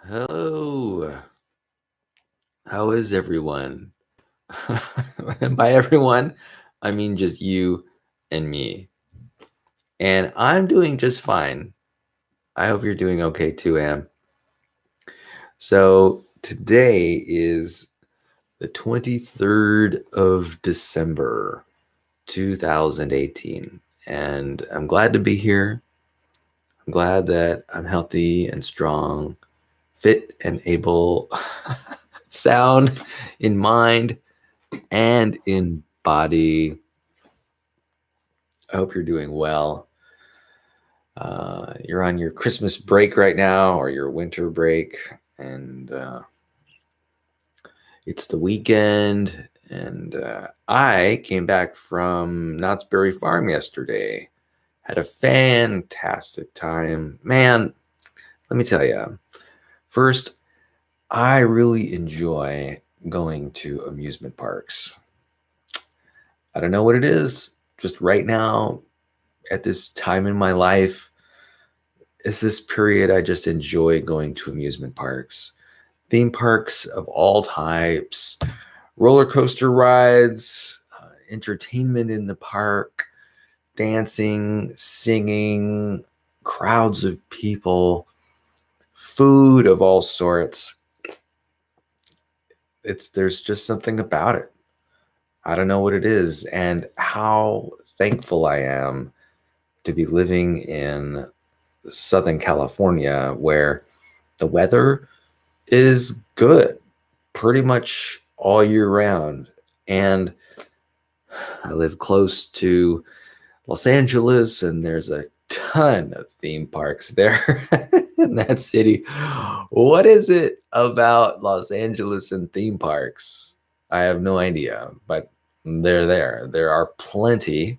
Hello. How is everyone? And by everyone, I mean just you and me. And I'm doing just fine. I hope you're doing okay too, Am. So today is the 23rd of December, 2018. And I'm glad to be here. I'm glad that I'm healthy and strong, fit and able, sound in mind and in body. I hope you're doing well. You're on your Christmas break right now or your winter break, and it's the weekend. And I came back from Knott's Berry Farm yesterday. Had a fantastic time. Man, let me tell you. First, I really enjoy going to amusement parks. I don't know what it is. Just right now, at this time in my life, is this period I just enjoy going to amusement parks. Theme parks of all types, roller coaster rides, entertainment in the park, dancing, singing, crowds of people, food of all sorts. There's just something about it. I don't know what it is, and how thankful I am to be living in Southern California, where the weather is good pretty much all year round. And I live close to Los Angeles, and there's a ton of theme parks there in that city. What is it about Los Angeles and theme parks? I have no idea, but they're there. There are plenty,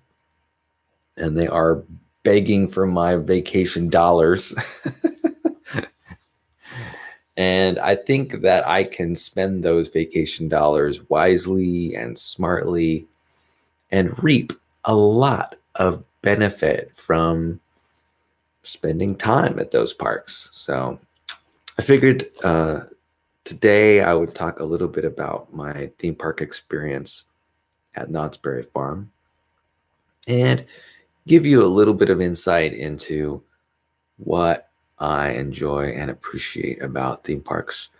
and they are begging for my vacation dollars. And I think that I can spend those vacation dollars wisely and smartly and reap a lot of benefit from spending time at those parks. So I figured today I would talk a little bit about my theme park experience at Knott's Berry Farm and give you a little bit of insight into what I enjoy and appreciate about theme parks,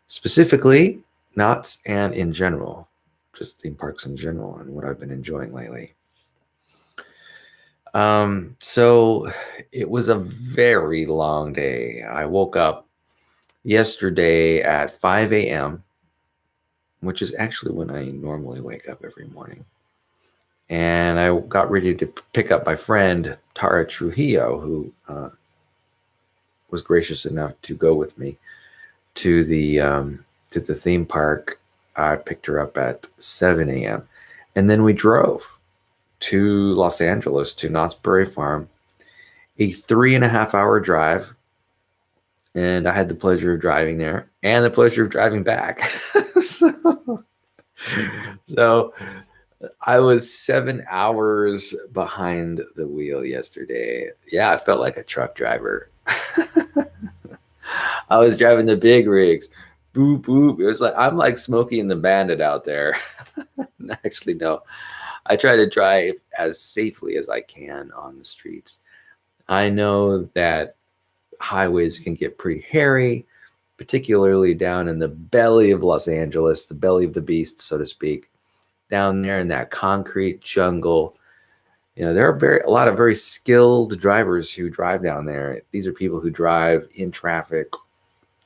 specifically Knott's and in general, just theme parks in general and what I've been enjoying lately. So it was a very long day. I woke up yesterday at 5 a.m., which is actually when I normally wake up every morning. And I got ready to pick up my friend, Tara Trujillo, who was gracious enough to go with me to the theme park. I picked her up at 7 a.m. And then we drove to Los Angeles to Knott's Berry Farm, a 3.5 hour drive. And I had the pleasure of driving there and the pleasure of driving back. so I was 7 hours behind the wheel yesterday. Yeah, I felt like a truck driver. I was driving the big rigs. Boop, boop. It was like, I'm like Smokey and the Bandit out there. Actually, no. I try to drive as safely as I can on the streets. I know that highways can get pretty hairy, particularly down in the belly of Los Angeles, the belly of the beast, so to speak. Down there in that concrete jungle, there are a lot of very skilled drivers who drive down there. These are people who drive in traffic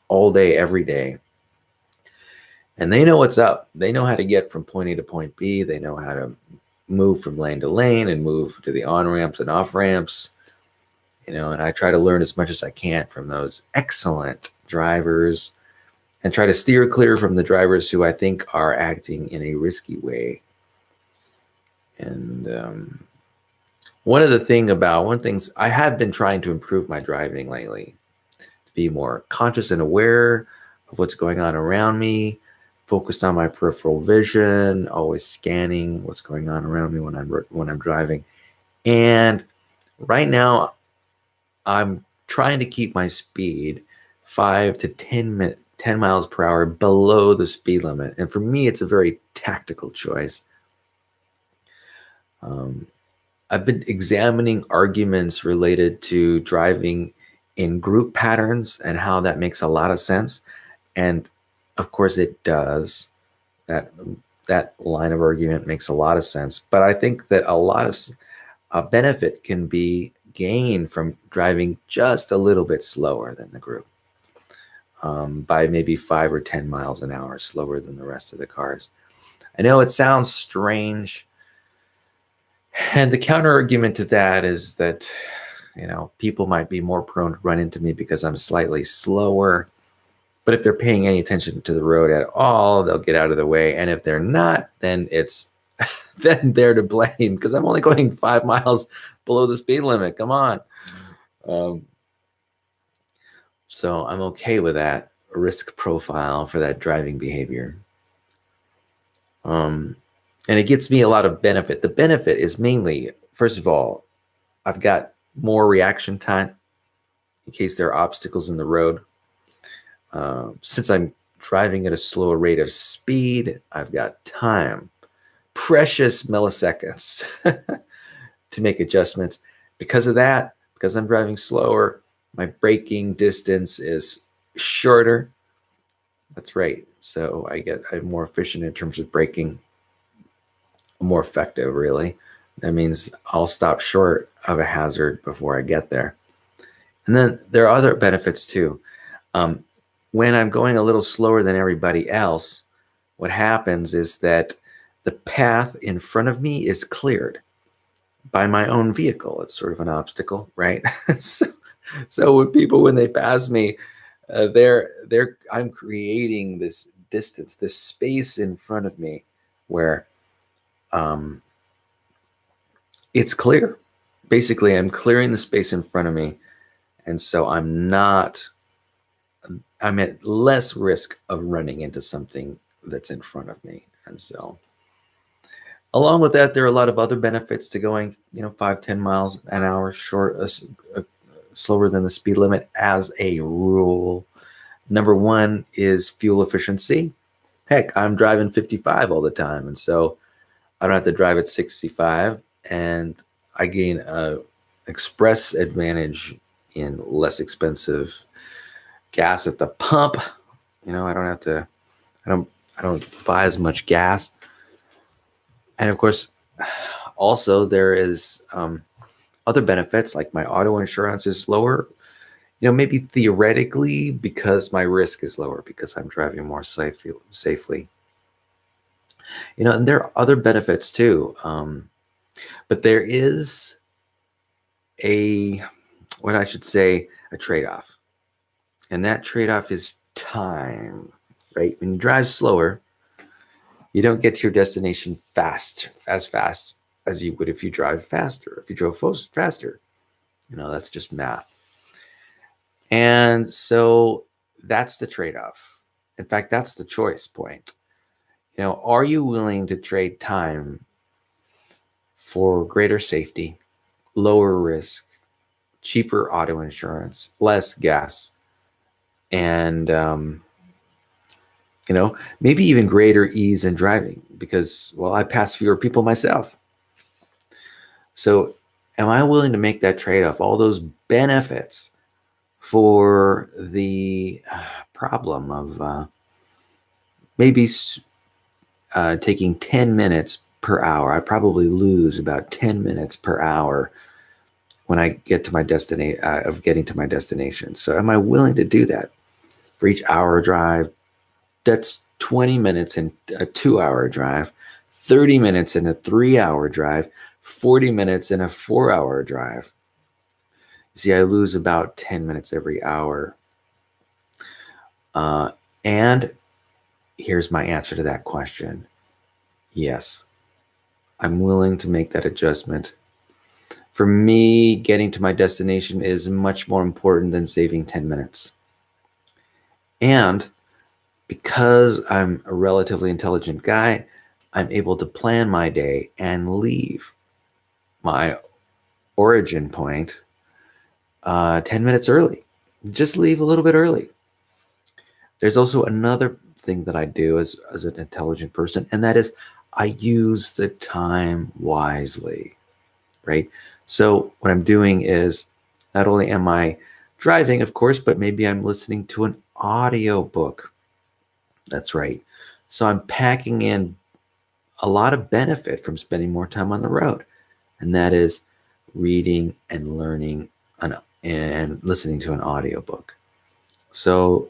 all day, every day. And they know what's up. They know how to get from point A to point B. They know how to move from lane to lane and move to the on-ramps and off-ramps. And I try to learn as much as I can from those excellent drivers and try to steer clear from the drivers who I think are acting in a risky way. And one things I have been trying to improve my driving lately, to be more conscious and aware of what's going on around me, focused on my peripheral vision, always scanning what's going on around me when I'm driving. And right now, I'm trying to keep my speed 5 to 10 miles per hour below the speed limit. And for me, it's a very tactical choice. I've been examining arguments related to driving in group patterns and how that makes a lot of sense. And of course it does. That line of argument makes a lot of sense. But I think that a lot of benefit can be gained from driving just a little bit slower than the group, by maybe 5 or 10 miles an hour slower than the rest of the cars. I know it sounds strange. And the counter argument to that is that, people might be more prone to run into me because I'm slightly slower. But if they're paying any attention to the road at all, they'll get out of the way. And if they're not, then it's then they're to blame because I'm only going 5 miles below the speed limit. Come on. So I'm okay with that risk profile for that driving behavior. And it gets me a lot of benefit. The benefit is mainly, first of all, I've got more reaction time in case there are obstacles in the road. Since I'm driving at a slower rate of speed, I've got time, precious milliseconds to make adjustments. Because of that, because I'm driving slower, my braking distance is shorter. That's right. So I'm more efficient in terms of braking, more effective, really. That means I'll stop short of a hazard before I get there. And then there are other benefits too. When I'm going a little slower than everybody else, what happens is that the path in front of me is cleared by my own vehicle. It's sort of an obstacle, right? So when they pass me, I'm creating this distance, this space in front of me where it's clear. Basically, I'm clearing the space in front of me. And so I'm at less risk of running into something that's in front of me. And so along with that, there are a lot of other benefits to going, 5, 10 miles an hour slower than the speed limit as a rule. Number one is fuel efficiency. Heck, I'm driving 55 all the time. And so I don't have to drive at 65, and I gain a express advantage in less expensive gas at the pump. I don't buy as much gas. And of course, also there is other benefits, like my auto insurance is lower, maybe theoretically because my risk is lower because I'm driving more safely. And there are other benefits too. But there is a trade-off. And that trade-off is time, right? When you drive slower, you don't get to your destination as fast as you would if you drive faster. If you drove faster, that's just math. And so that's the trade-off. In fact, that's the choice point. Are you willing to trade time for greater safety, lower risk, cheaper auto insurance, less gas, and maybe even greater ease in driving because, I pass fewer people myself. So am I willing to make that trade-off, all those benefits for the problem of maybe taking 10 minutes per hour? I probably lose about 10 minutes per hour when I get to my destination. So am I willing to do that for each hour drive? That's 20 minutes in a 2-hour drive, 30 minutes in a 3-hour drive, 40 minutes in a 4-hour drive. You see, I lose about 10 minutes every hour. And here's my answer to that question. Yes, I'm willing to make that adjustment. For me, getting to my destination is much more important than saving 10 minutes. And because I'm a relatively intelligent guy, I'm able to plan my day and leave my origin point 10 minutes early. Just leave a little bit early. There's also another thing that I do as an intelligent person, and that is I use the time wisely, right? So what I'm doing is not only am I driving, of course, but maybe I'm listening to an audio book. That's right. So I'm packing in a lot of benefit from spending more time on the road, and that is reading and learning and listening to an audiobook. So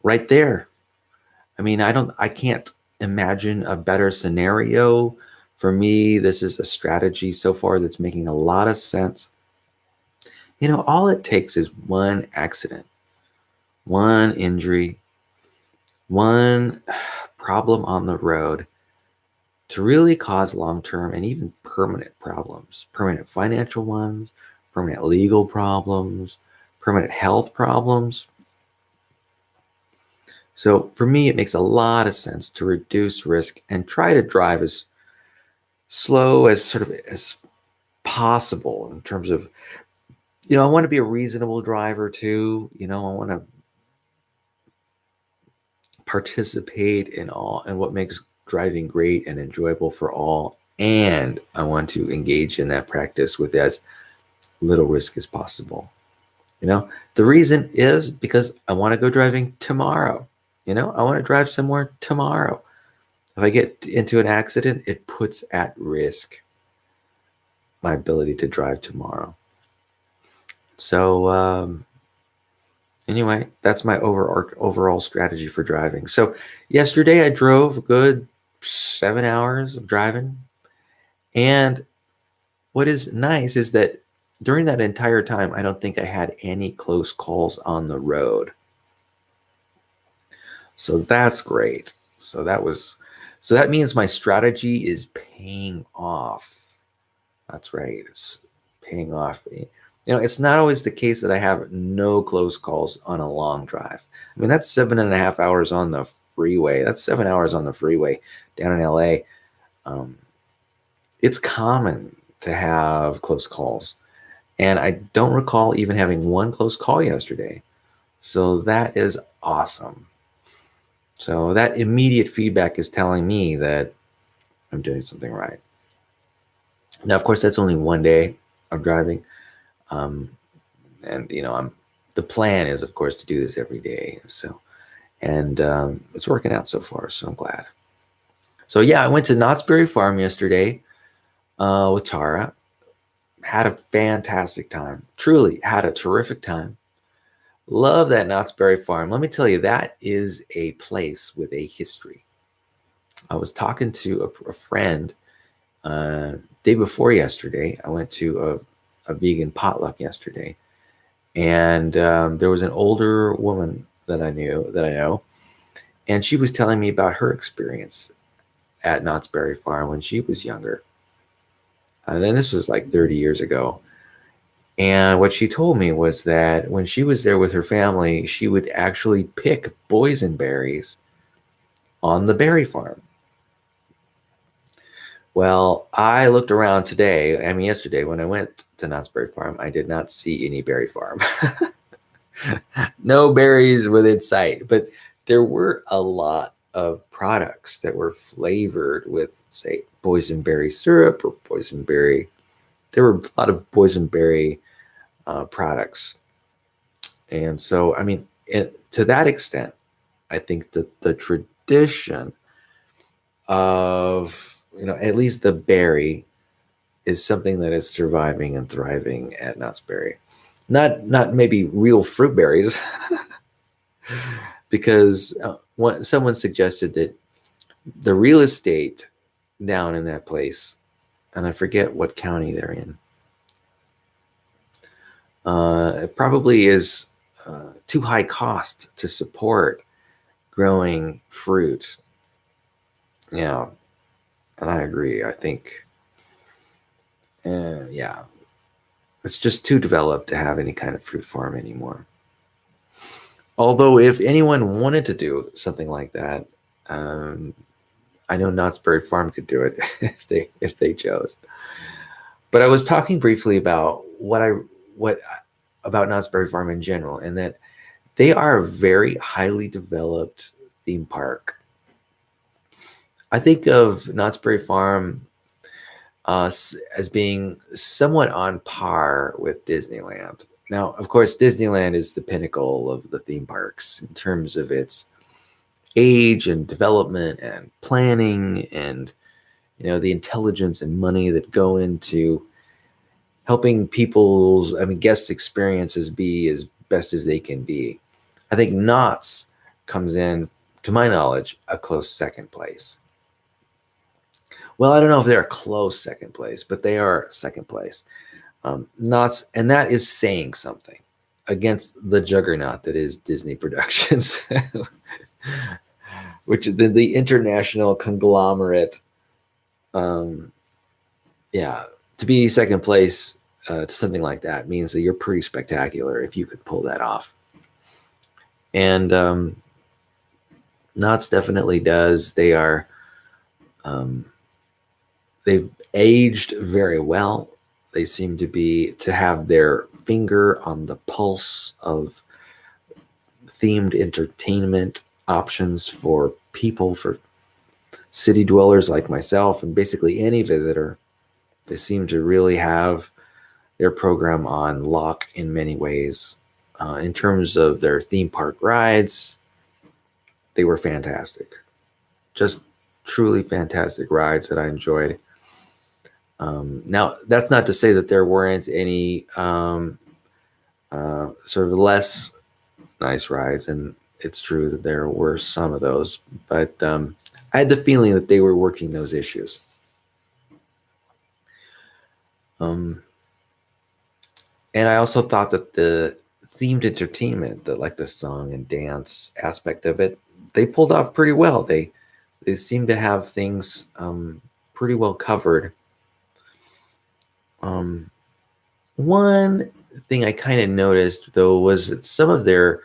right there, I mean, I can't imagine a better scenario. For me, this is a strategy so far that's making a lot of sense. All it takes is one accident, one injury, one problem on the road to really cause long-term and even permanent problems, permanent financial ones, permanent legal problems, permanent health problems. So for me, it makes a lot of sense to reduce risk and try to drive as slow as possible in terms of, I want to be a reasonable driver too. I want to participate in what makes driving great and enjoyable for all. And I want to engage in that practice with as little risk as possible. The reason is because I want to go driving tomorrow. I want to drive somewhere tomorrow. If I get into an accident, it puts at risk my ability to drive tomorrow. So anyway, that's my overall strategy for driving. So yesterday I drove a good 7 hours of driving. And what is nice is that during that entire time, I don't think I had any close calls on the road. So that's great. So that means my strategy is paying off. That's right. It's paying off. It's not always the case that I have no close calls on a long drive. I mean, that's 7.5 hours on the freeway. That's 7 hours on the freeway down in LA. It's common to have close calls. And I don't recall even having one close call yesterday. So that is awesome. So that immediate feedback is telling me that I'm doing something right. Now, of course, that's only one day of driving. And the plan is, of course, to do this every day. So, and it's working out so far. So I'm glad. So yeah, I went to Knott's Berry Farm yesterday with Tara. Had a fantastic time. Truly had a terrific time. Love that Knott's Berry Farm. Let me tell you, that is a place with a history. I was talking to a friend day before yesterday. I went to a vegan potluck yesterday, and there was an older woman that I know, and she was telling me about her experience at Knott's Berry Farm when she was younger. And then this was like 30 years ago. And what she told me was that when she was there with her family, she would actually pick boysenberries on the berry farm. Well, I looked around yesterday when I went to Knott's Berry Farm, I did not see any berry farm. No berries within sight, but there were a lot of products that were flavored with, say, boysenberry syrup or boysenberry. There were a lot of boysenberry products. And so, I mean, to that extent, I think that the tradition of, at least the berry is something that is surviving and thriving at Knott's Berry. Not maybe real fruit berries, because someone suggested that the real estate down in that place, and I forget what county they're in, it probably is too high cost to support growing fruit. Yeah, and I agree. I think, yeah, it's just too developed to have any kind of fruit farm anymore. Although, if anyone wanted to do something like that, I know Knott's Berry Farm could do it if they chose. But I was talking briefly about about Knott's Berry Farm in general, and that They are a very highly developed theme park. I think of Knott's Berry Farm as being somewhat on par with Disneyland. Now, of course, Disneyland is the pinnacle of the theme parks in terms of its age and development and planning and the intelligence and money that go into helping people's guest experiences be as best as they can be. I think Knott's comes in, to my knowledge, a close second place. Well, I don't know if they're a close second place, but they are second place. Knott's, and that is saying something against the juggernaut that is Disney Productions, which the international conglomerate. Yeah, to be second place to something like that means that you're pretty spectacular if you could pull that off. And Knott's definitely does. They are, they've aged very well. They seem to have their finger on the pulse of themed entertainment options for people, for city dwellers like myself, and basically any visitor. They seem to really have their program on lock in many ways. In terms of their theme park rides, they were fantastic. Just truly fantastic rides that I enjoyed. Now, that's not to say that there weren't any sort of less nice rides, and it's true that there were some of those, but I had the feeling that they were working those issues. And I also thought that the themed entertainment, like the song and dance aspect of it, they pulled off pretty well. They seem to have things pretty well covered. One thing I kind of noticed, though, was that some of their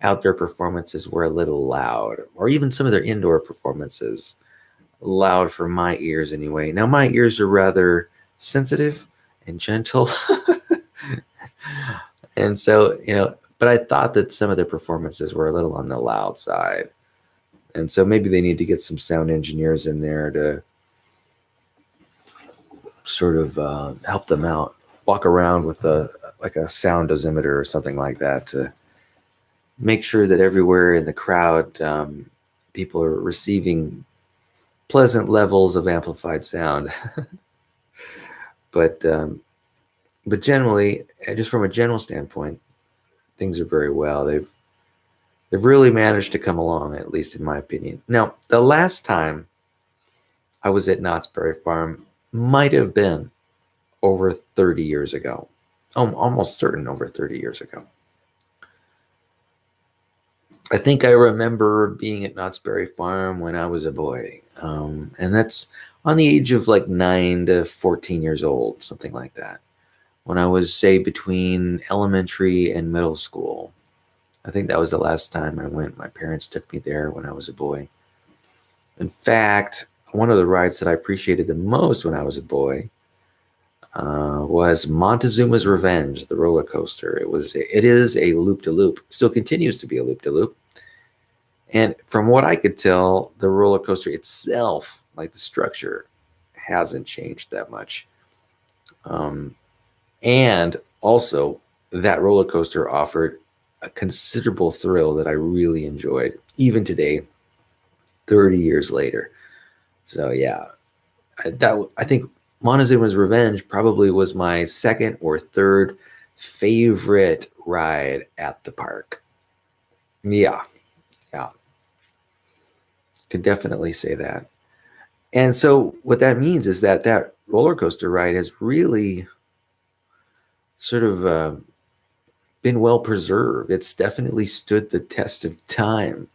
outdoor performances were a little loud, or even some of their indoor performances loud for my ears anyway. Now, my ears are rather sensitive and gentle. And so, but I thought that some of their performances were a little on the loud side. And so maybe they need to get some sound engineers in there to sort of help them out. Walk around with like a sound dosimeter or something like that to make sure that everywhere in the crowd, people are receiving pleasant levels of amplified sound. But generally, just from a general standpoint, things are very well. They've really managed to come along, at least in my opinion. Now, the last time I was at Knott's Berry Farm might have been over 30 years ago. I'm almost certain over 30 years ago. I think I remember being at Knott's Berry Farm when I was a boy. And that's on the age of like 9 to 14 years old, something like that. When I was, say, between elementary and middle school. I think that was the last time I went. My parents took me there when I was a boy. In fact, one of the rides that I appreciated the most when I was a boy was Montezuma's Revenge, the roller coaster. It is a loop-de-loop. Still continues to be a loop-de-loop. And from what I could tell, the roller coaster itself, like the structure, hasn't changed that much. And also, that roller coaster offered a considerable thrill that I really enjoyed, even today, 30 years later. So yeah, I think Montezuma's Revenge probably was my second or third favorite ride at the park. Yeah. Could definitely say that. And so what that means is that roller coaster ride has really sort of been well preserved. It's definitely stood the test of time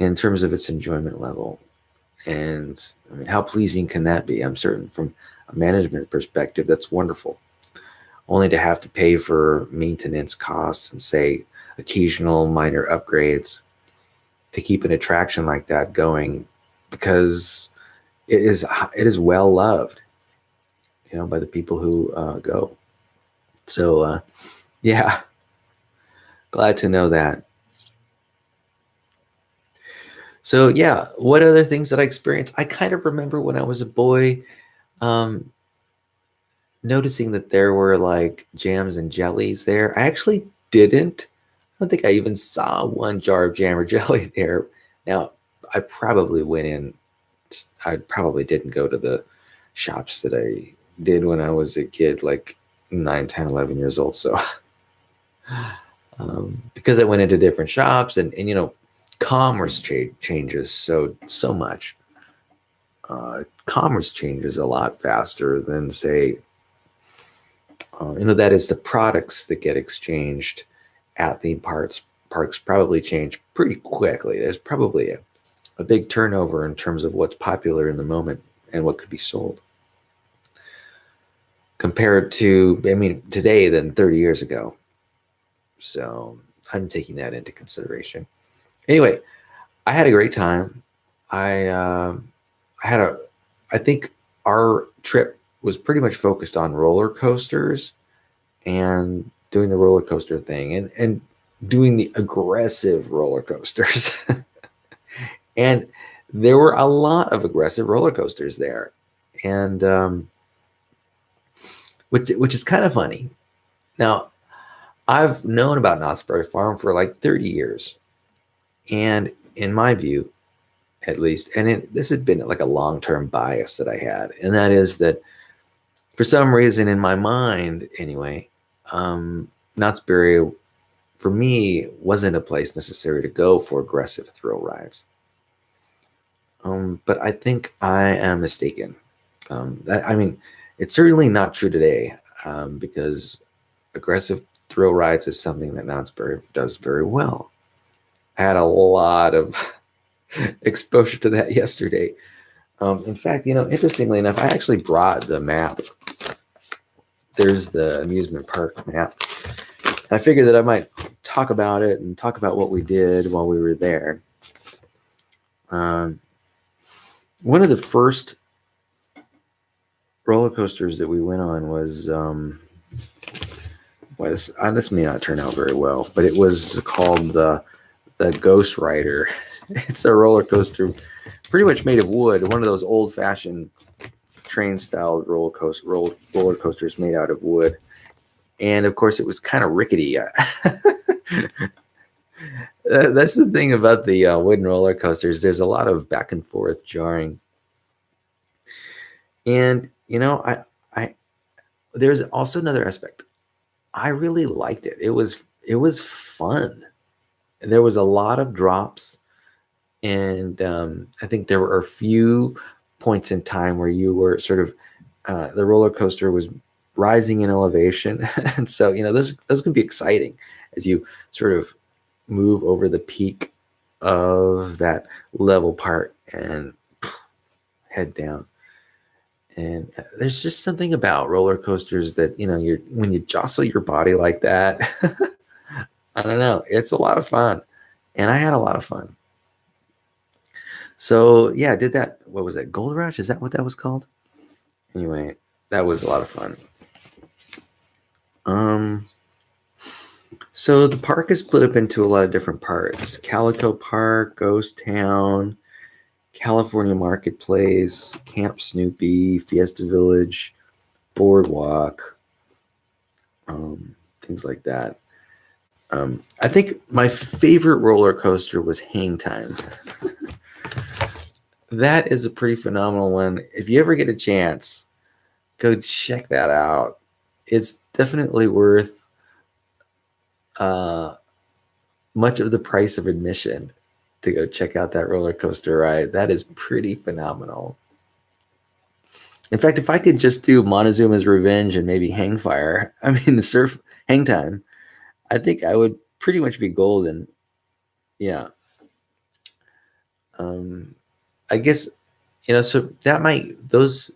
in terms of its enjoyment level. And I mean, how pleasing can that be? I'm certain from a management perspective, that's wonderful. Only to have to pay for maintenance costs and, say, occasional minor upgrades to keep an attraction like that going, because it is well loved, by the people who go. So yeah, Glad to know that. So yeah, what other things that I experienced? I kind of remember when I was a boy, um, noticing that there were like jams and jellies there. I actually didn't. I don't think I even saw one jar of jam or jelly there. Now, I probably went in, I probably didn't go to the shops that I did when I was a kid, like 9, 10, 11 years old. So, because I went into different shops and commerce changes so much. Commerce changes a lot faster than, say, that is the products that get exchanged at theme parks probably change pretty quickly. There's probably a big turnover in terms of what's popular in the moment and what could be sold compared to, I mean, today than 30 years ago. So I'm taking that into consideration. Anyway, I had a great time. I had a, I think our trip was pretty much focused on roller coasters and doing the roller coaster thing and doing the aggressive roller coasters. And there were a lot of aggressive roller coasters there, and which is kind of funny. Now, I've known about Knott's Berry Farm for like 30 years, and in my view, at least, and this had been like a long-term bias that I had, and that is that for some reason in my mind, anyway, Knott's Berry for me wasn't a place necessary to go for aggressive thrill rides. But I think I am mistaken. I mean, it's certainly not true today, because aggressive thrill rides is something that Knott's Berry does very well. I had a lot of exposure to that yesterday. In fact, interestingly enough, I actually brought the map. There's the amusement park map. I figured that I might talk about it and talk about what we did while we were there. One of the first roller coasters that we went on was, well, this may not turn out very well, but it was called the Ghost Rider. It's a roller coaster pretty much made of wood, one of those old-fashioned train-style roller coasters made out of wood. And of course, it was kind of rickety. That's the thing about the wooden roller coasters. There's a lot of back and forth jarring. And I there's also another aspect. I really liked it. It was fun. There was a lot of drops, and I think there were a few points in time where you were sort of the roller coaster was rising in elevation, and so those can be exciting as you sort of move over the peak of that level part and head down. And there's just something about roller coasters that when you jostle your body like that, I don't know, it's a lot of fun, and I had a lot of fun. So yeah, I did that. What was that? Gold Rush? Is that what that was called? Anyway, that was a lot of fun. So the park is split up into a lot of different parts: Calico Park, Ghost Town, California Marketplace, Camp Snoopy, Fiesta Village, Boardwalk, things like that. I think my favorite roller coaster was Hang Time. That is a pretty phenomenal one. If you ever get a chance, go check that out. It's definitely worth much of the price of admission to go check out that roller coaster ride. That is pretty phenomenal. In fact, if I could just do Montezuma's Revenge and maybe Hangfire, the Hang Time, I think I would pretty much be golden. Yeah. I guess, so those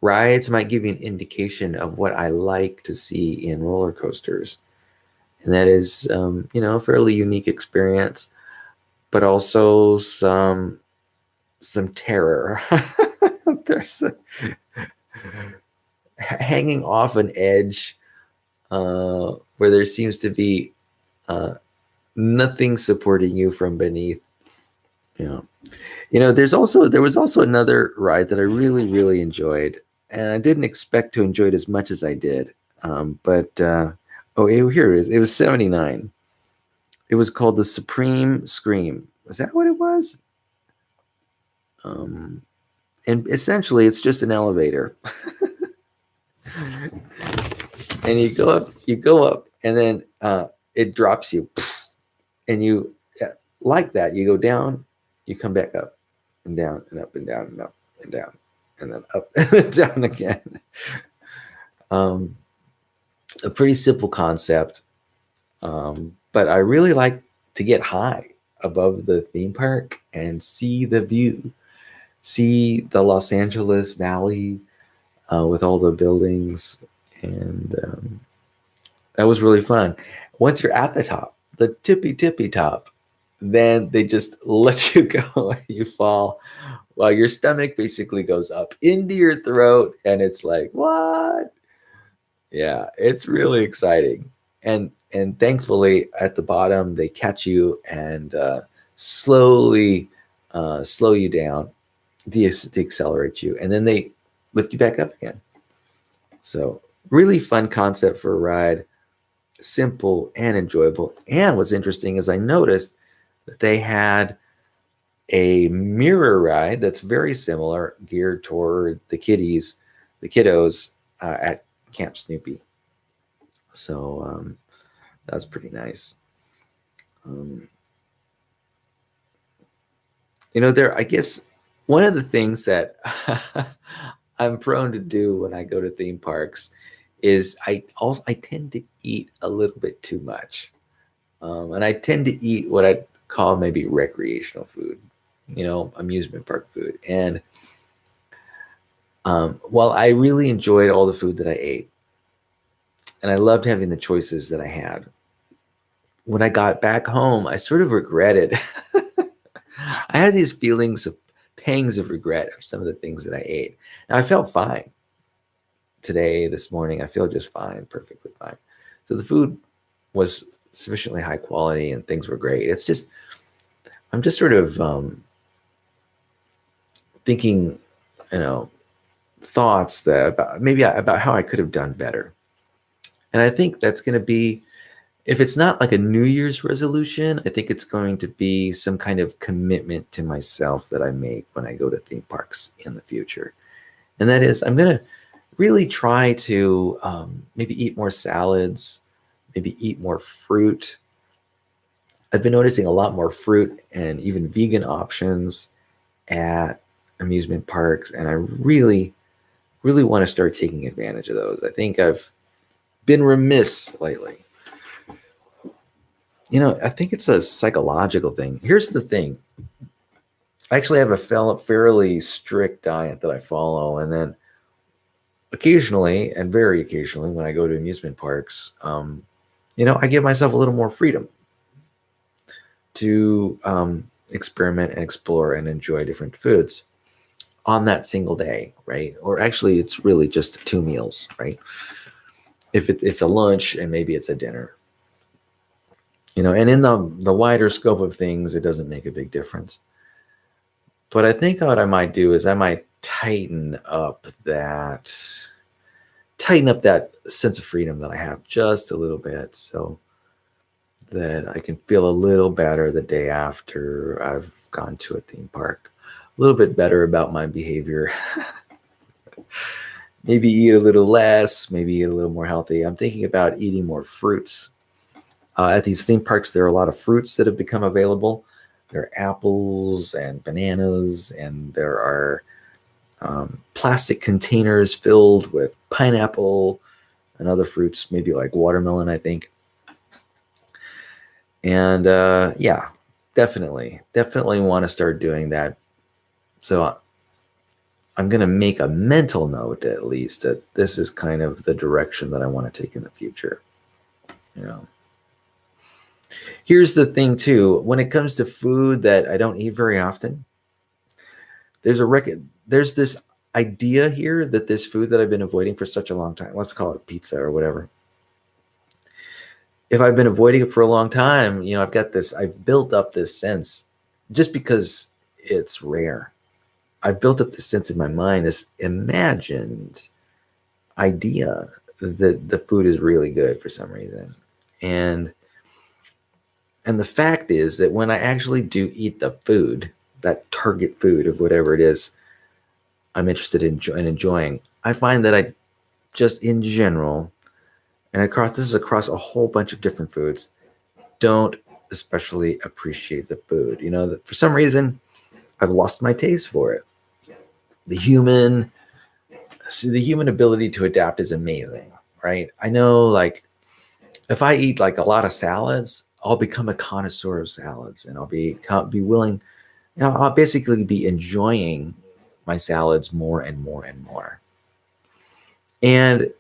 rides might give you an indication of what I like to see in roller coasters. And that is, a fairly unique experience, but also some terror. There's hanging off an edge where there seems to be Uh, Nothing supporting you from beneath. You know, there was also another ride that I really, really enjoyed, and I didn't expect to enjoy it as much as I did. But here it is. It was 79. It was called the Supreme Scream. Was that what it was? Um, and essentially, it's just an elevator, and you go up, and then it drops you, and you like that. You go down, you come back up, and down, and up, and down, and up, and down, and then up and down again. Um, a pretty simple concept, but I really like to get high above the theme park and see the view, see the Los Angeles Valley with all the buildings, and that was really fun. Once you're at the top, the tippy top, then they just let you go. You fall while your stomach basically goes up into your throat, and it's like, what? Yeah, it's really exciting. And thankfully at the bottom they catch you and slowly slow you down, deaccelerate you, and then they lift you back up again. So really fun concept for a ride, simple and enjoyable. And what's interesting is I noticed that they had a mirror ride that's very similar, geared toward the kiddos at Camp Snoopy. So that was pretty nice. Um, I guess one of the things that I'm prone to do when I go to theme parks is I tend to eat a little bit too much, and I tend to eat what I call maybe recreational food, amusement park food. And while I really enjoyed all the food that I ate, and I loved having the choices that I had, when I got back home, I sort of regretted. I had these feelings of pangs of regret of some of the things that I ate. Now I felt fine today, this morning. I feel just fine, perfectly fine. So the food was sufficiently high quality and things were great. It's just, I'm just sort of thinking, thoughts that about how I could have done better. And I think that's going to be, if it's not like a New Year's resolution, I think it's going to be some kind of commitment to myself that I make when I go to theme parks in the future. And that is, I'm going to really try to maybe eat more salads, maybe eat more fruit. I've been noticing a lot more fruit and even vegan options at amusement parks. And I really, really want to start taking advantage of those. I think I've been remiss lately. I think it's a psychological thing. Here's the thing. I actually have a fairly strict diet that I follow. And then occasionally, and very occasionally, when I go to amusement parks, I give myself a little more freedom to experiment and explore and enjoy different foods on that single day, right? Or actually, it's really just 2 meals, right? If it's a lunch and maybe it's a dinner. And in the wider scope of things, it doesn't make a big difference. But I think what I might do is I might tighten up that sense of freedom that I have just a little bit, so that I can feel a little better the day after I've gone to a theme park, a little bit better about my behavior. Maybe eat a little less, maybe eat a little more healthy. I'm thinking about eating more fruits. At these theme parks, there are a lot of fruits that have become available. There are apples and bananas, and there are plastic containers filled with pineapple and other fruits, maybe like watermelon, I think. And yeah, definitely want to start doing that. So I'm going to make a mental note, at least, that this is kind of the direction that I want to take in the future. Here's the thing too, when it comes to food that I don't eat very often, there's this idea here that this food that I've been avoiding for such a long time, let's call it pizza or whatever, if I've been avoiding it for a long time, I've built up this sense just because it's rare. I've built up this sense in my mind, this imagined idea that the food is really good for some reason. And the fact is that when I actually do eat the food, that target food of whatever it is I'm interested in enjoying, I find that I just in general, and this is across a whole bunch of different foods, don't especially appreciate the food. For some reason, I've lost my taste for it. The human ability to adapt is amazing, right? I know, like, if I eat like a lot of salads, I'll become a connoisseur of salads, and I'll be willing, I'll basically be enjoying my salads more and more and more. And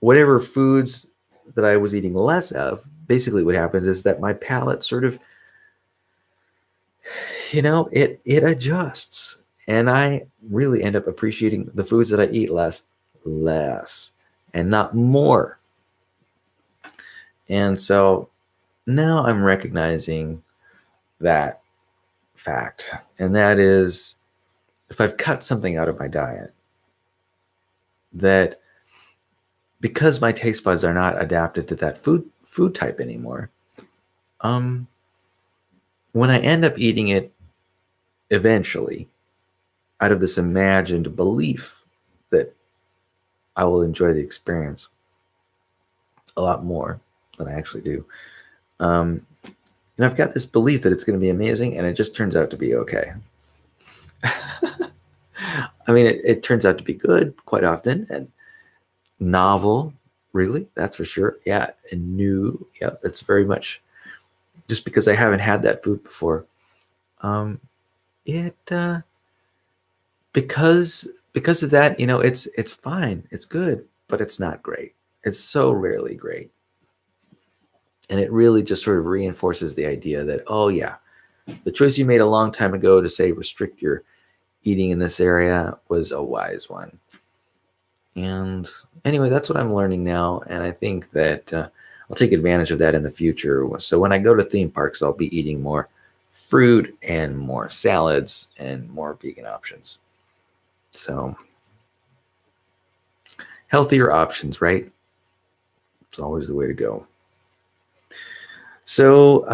whatever foods that I was eating less of, basically what happens is that my palate sort of, it adjusts, and I really end up appreciating the foods that I eat less and not more. And so now I'm recognizing that fact, and that is, if I've cut something out of my diet, that because my taste buds are not adapted to that food type anymore, when I end up eating it eventually, out of this imagined belief that I will enjoy the experience a lot more than I actually do, and I've got this belief that it's going to be amazing, and it just turns out to be okay. I mean, it turns out to be good quite often, and novel, really, that's for sure. Yeah, and new. Yeah, it's very much just because I haven't had that food before. Because of that, it's fine, it's good, but it's not great. It's so rarely great. And it really just sort of reinforces the idea that, oh yeah, the choice you made a long time ago to say restrict your eating in this area was a wise one. And anyway, that's what I'm learning now, and I think that I'll take advantage of that in the future. So when I go to theme parks, I'll be eating more fruit and more salads and more vegan options. So healthier options, right? It's always the way to go. So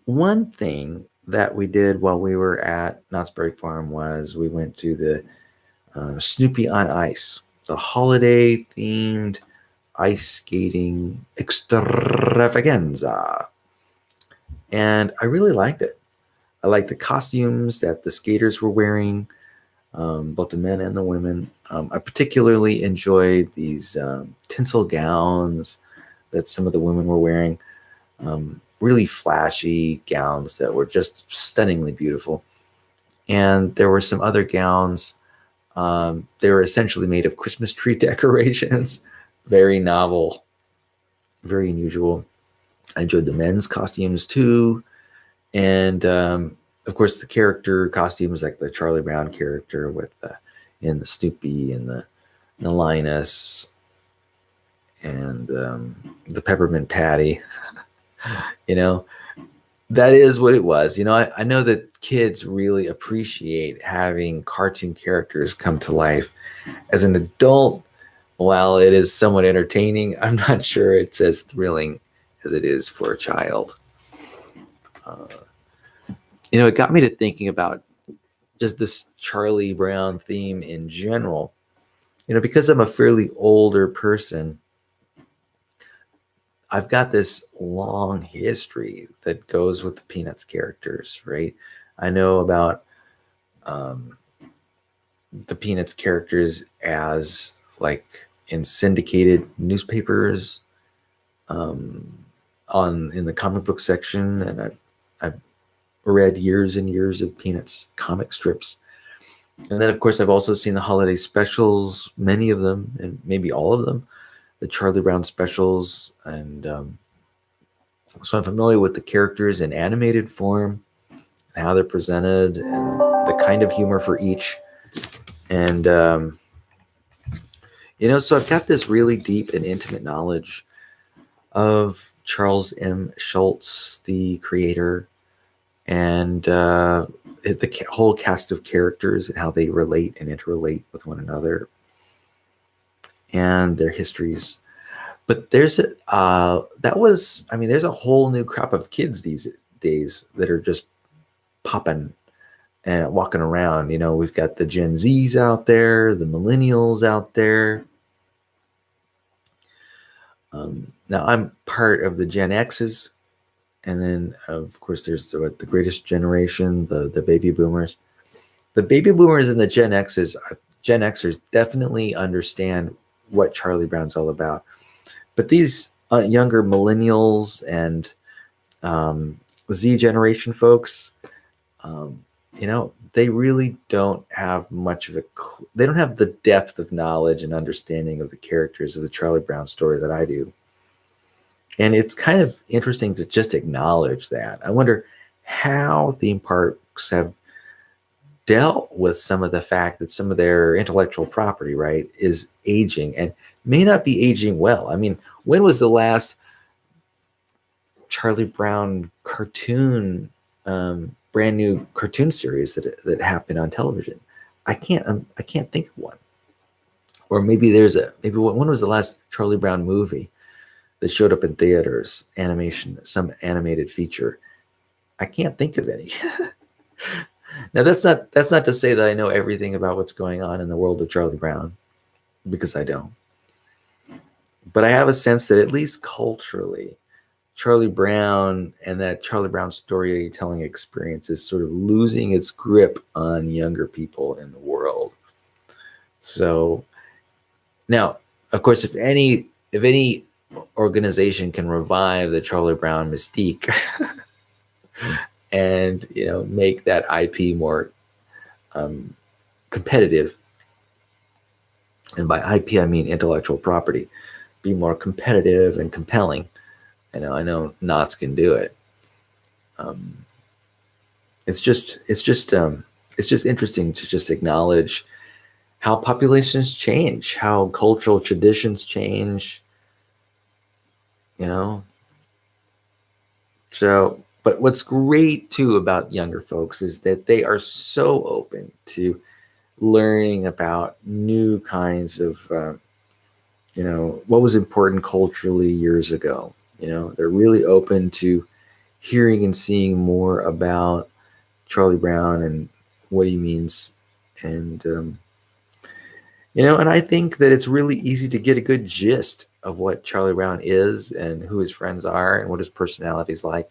one thing that we did while we were at Knott's Berry Farm was we went to the Snoopy on Ice, the holiday-themed ice skating extravaganza. And I really liked it. I liked the costumes that the skaters were wearing, both the men and the women. I particularly enjoyed these tinsel gowns that some of the women were wearing. Really flashy gowns that were just stunningly beautiful. And there were some other gowns. They were essentially made of Christmas tree decorations. Very novel, very unusual. I enjoyed the men's costumes too. And of course, the character costumes, like the Charlie Brown character with the Snoopy and the Linus and the Peppermint Patty. That is what it was. I know that kids really appreciate having cartoon characters come to life. As an adult, while it is somewhat entertaining, I'm not sure it's as thrilling as it is for a child. It got me to thinking about just this Charlie Brown theme in general. Because I'm a fairly older person, I've got this long history that goes with the Peanuts characters, right? I know about the Peanuts characters as like in syndicated newspapers, in the comic book section, and I've read years and years of Peanuts comic strips. And then, of course, I've also seen the holiday specials, many of them, and maybe all of them, the Charlie Brown specials. And so I'm familiar with the characters in animated form, and how they're presented, and the kind of humor for each. And, so I've got this really deep and intimate knowledge of Charles M. Schultz, the creator, and the whole cast of characters and how they relate and interrelate with one another and their histories. But there's a there's a whole new crop of kids these days that are just popping and walking around. We've got the Gen Zs out there, the millennials out there. Now I'm part of the Gen X's, and then of course there's the greatest generation, the baby boomers. The baby boomers and the Gen Xers definitely understand what Charlie Brown's all about. But these younger millennials and Z generation folks, they really don't have much of they don't have the depth of knowledge and understanding of the characters of the Charlie Brown story that I do. And it's kind of interesting to just acknowledge that. I wonder how theme parks have dealt with some of the fact that some of their intellectual property, right, is aging and may not be aging well. I mean, when was the last Charlie Brown cartoon, brand new cartoon series that happened on television? I can't think of one. Or maybe when was the last Charlie Brown movie that showed up in theaters, some animated feature? I can't think of any. Now that's not to say that I know everything about what's going on in the world of Charlie Brown, because I don't. But I have a sense that at least culturally, Charlie Brown and that Charlie Brown storytelling experience is sort of losing its grip on younger people in the world. So now, of course, if any organization can revive the Charlie Brown mystique and make that IP more competitive, and by IP I mean intellectual property, be more competitive and compelling. I know Knott can do it. It's just interesting to just acknowledge how populations change, how cultural traditions change. So, but what's great too about younger folks is that they are so open to learning about new kinds of, what was important culturally years ago. They're really open to hearing and seeing more about Charlie Brown and what he means. And, and I think that it's really easy to get a good gist of what Charlie Brown is and who his friends are and what his personality is like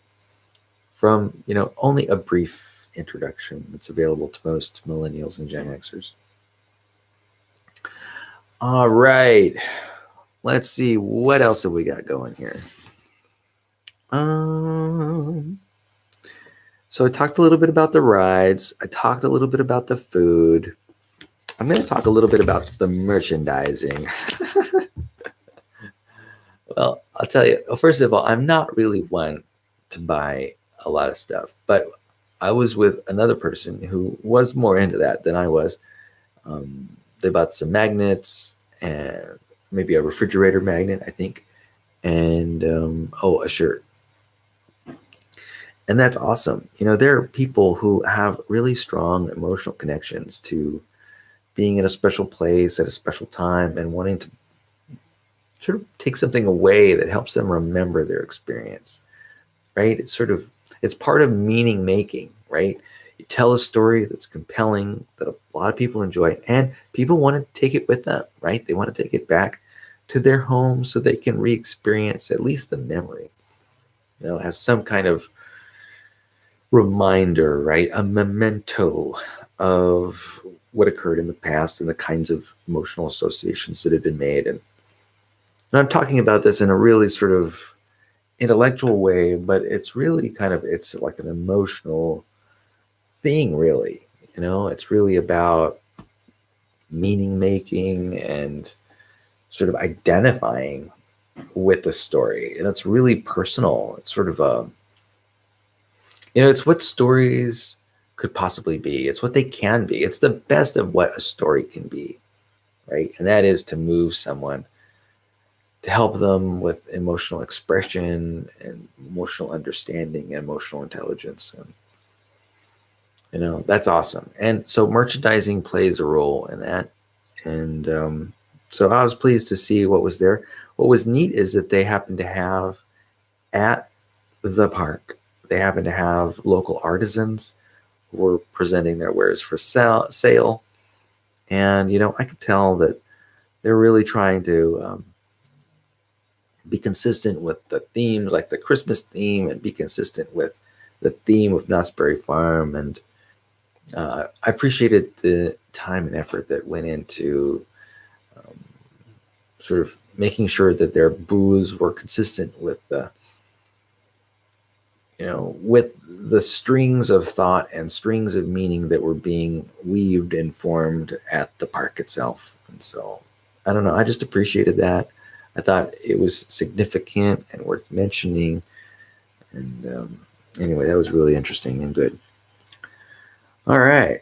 from, only a brief introduction that's available to most millennials and Gen Xers. All right. Let's see. What else have we got going here? So I talked a little bit about the rides. I talked a little bit about the food. I'm going to talk a little bit about the merchandising. Well, I'll tell you, first of all, I'm not really one to buy a lot of stuff, but I was with another person who was more into that than I was. They bought some magnets and maybe a refrigerator magnet, I think, and a shirt. And that's awesome. There are people who have really strong emotional connections to being in a special place at a special time and wanting to sort of take something away that helps them remember their experience, right? It's part of meaning making, right? You tell a story that's compelling, that a lot of people enjoy, and people want to take it with them, right? They want to take it back to their home so they can re-experience at least the memory, have some kind of reminder, right? A memento of what occurred in the past and the kinds of emotional associations that have been made. And I'm talking about this in a really sort of intellectual way, but it's really it's like an emotional thing, really. It's really about meaning making and sort of identifying with the story. And it's really personal. It's sort of it's what stories could possibly be. It's what they can be. It's the best of what a story can be, right? And that is to move someone to help them with emotional expression and emotional understanding and emotional intelligence. And that's awesome. And so merchandising plays a role in that. And so I was pleased to see what was there. What was neat is that they happened to have at the park, they happened to have local artisans who were presenting their wares for sale. And, I could tell that they're really trying to be consistent with the themes, like the Christmas theme, and be consistent with the theme of Knott's Berry Farm. And I appreciated the time and effort that went into sort of making sure that their booths were consistent with with the strings of thought and strings of meaning that were being weaved and formed at the park itself. And so, I don't know, I just appreciated that. I thought it was significant and worth mentioning. And anyway, that was really interesting and good. All right.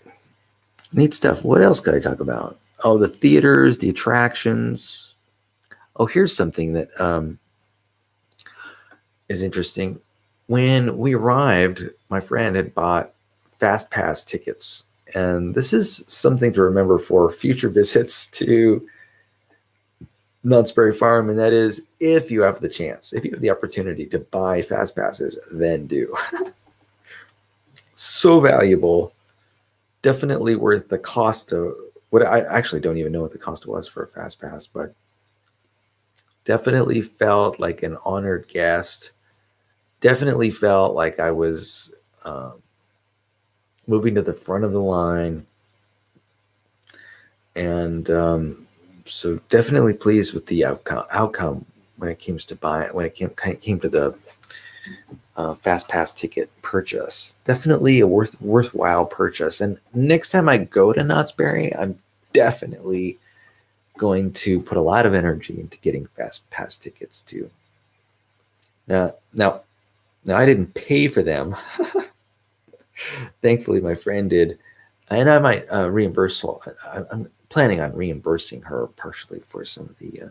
Neat stuff. What else could I talk about? Oh, the theaters, the attractions. Oh, here's something that is interesting. When we arrived, my friend had bought Fast Pass tickets. And this is something to remember for future visits to Knott's Berry Farm. And that is, if you have the chance, if you have the opportunity to buy Fast Passes, then do. So valuable. Definitely worth the cost of what I actually don't even know what the cost was for a Fast Pass, but definitely felt like an honored guest. Definitely felt like I was moving to the front of the line. And so definitely pleased with the outcome when it came to the Fast Pass ticket purchase. Definitely a worthwhile purchase. And next time I go to Knott's Berry, I'm definitely going to put a lot of energy into getting Fast Pass tickets too. Now I didn't pay for them. Thankfully, my friend did, and I might reimburse. I'm planning on reimbursing her partially for some of the,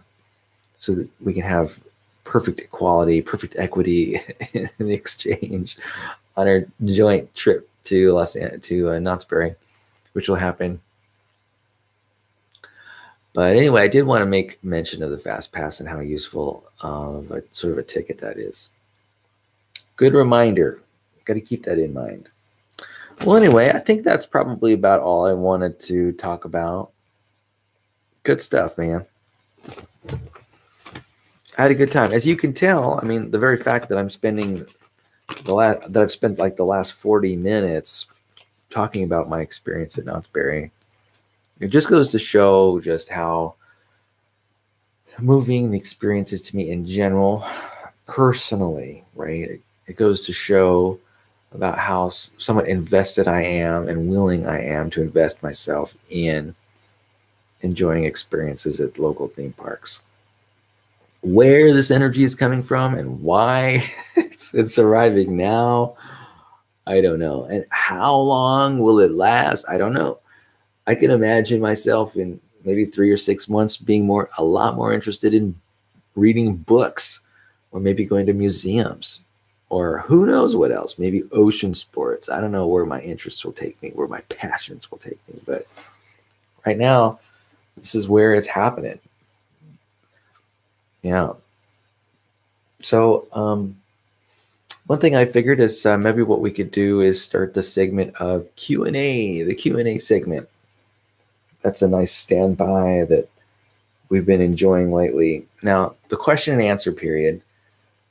so that we can have perfect equality, perfect equity in the exchange on our joint trip to Knott's Berry, which will happen. But anyway, I did want to make mention of the Fast Pass and how useful of a sort of a ticket that is. Good reminder. Got to keep that in mind. Well, anyway, I think that's probably about all I wanted to talk about. Good stuff, man. I had a good time. As you can tell, I mean, the very fact that I've spent like the last 40 minutes talking about my experience at Knott's Berry, it just goes to show just how moving the experience is to me in general, personally, right? It goes to show about how somewhat invested I am and willing I am to invest myself in enjoying experiences at local theme parks. Where this energy is coming from and why it's arriving now, I don't know. And how long will it last? I don't know. I can imagine myself in maybe 3 or 6 months being a lot more interested in reading books, or maybe going to museums, or who knows what else, maybe ocean sports. I don't know where my interests will take me, where my passions will take me. But right now, this is where it's happening. Yeah. So one thing I figured is maybe what we could do is start the segment of Q&A, the Q&A segment. That's a nice standby that we've been enjoying lately. Now, the question and answer period,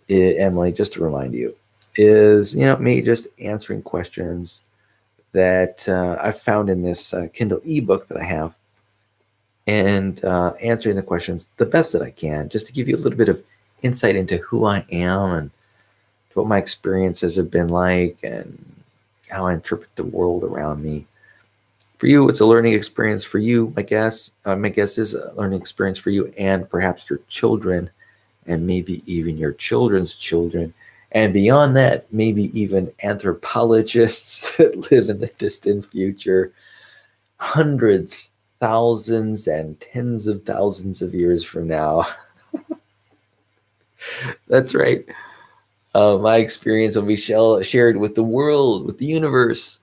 Emily, just to remind you, is me just answering questions that I've found in this Kindle ebook that I have, and answering the questions the best that I can, just to give you a little bit of insight into who I am and what my experiences have been like and how I interpret the world around me. For you, it's a learning experience. For you, my guess is a learning experience for you and perhaps your children, and maybe even your children's children. And beyond that, maybe even anthropologists that live in the distant future, hundreds, thousands, and tens of thousands of years from now. That's right. My experience will be shared with the world, with the universe.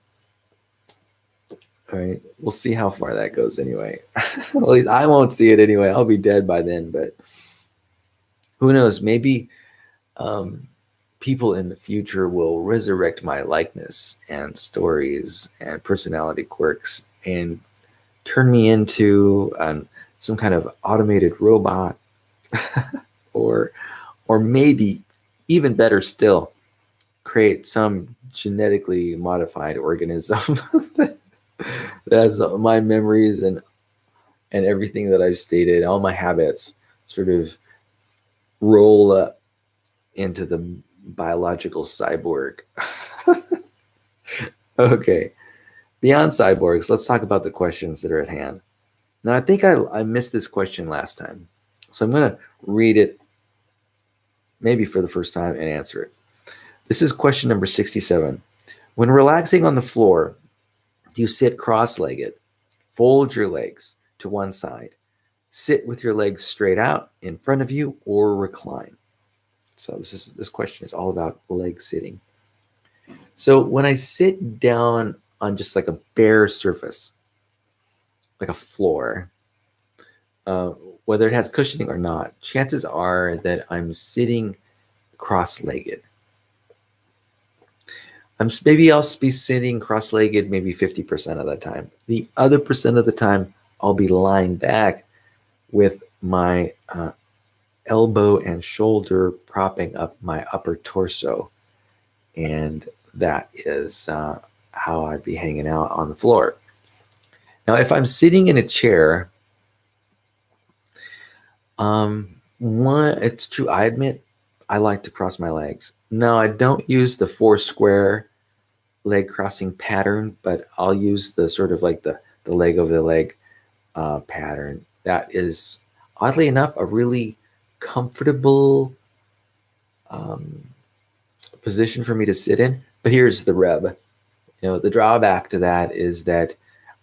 All right, we'll see how far that goes anyway. At least I won't see it anyway. I'll be dead by then, but who knows? Maybe um, people in the future will resurrect my likeness and stories and personality quirks and turn me into some kind of automated robot, or maybe even better still, create some genetically modified organism that has my memories and everything that I've stated, all my habits, sort of roll up into the biological cyborg. Okay, beyond cyborgs, let's talk about the questions that are at hand. Now, I think I missed this question last time, so I'm going to read it maybe for the first time and answer it. This is question number 67. When relaxing on the floor, do you sit cross-legged, fold your legs to one side, sit with your legs straight out in front of you, or recline? So this question is all about leg sitting. So when I sit down on just like a bare surface, like a floor, uh, whether it has cushioning or not, chances are that I'm sitting cross-legged. Maybe I'll be sitting cross-legged maybe 50% of the time. The other percent of the time, I'll be lying back with my elbow and shoulder propping up my upper torso. And that is how I'd be hanging out on the floor. Now, if I'm sitting in a chair, it's true, I admit I like to cross my legs. No, I don't use the 4 square leg crossing pattern, but I'll use the sort of like the leg over the leg pattern. That is, oddly enough, a really comfortable position for me to sit in. But here's the rub. The drawback to that is that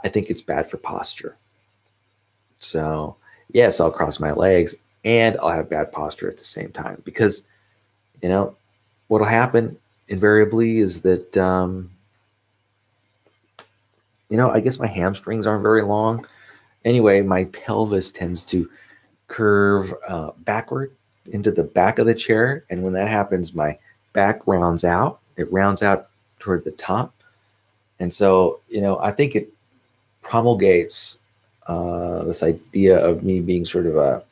I think it's bad for posture. So yes, I'll cross my legs and I'll have bad posture at the same time, because what'll happen invariably is that I guess my hamstrings aren't very long. Anyway, my pelvis tends to curve backward into the back of the chair, and when that happens, my back rounds out. It rounds out toward the top, and so I think it promulgates this idea of me being sort of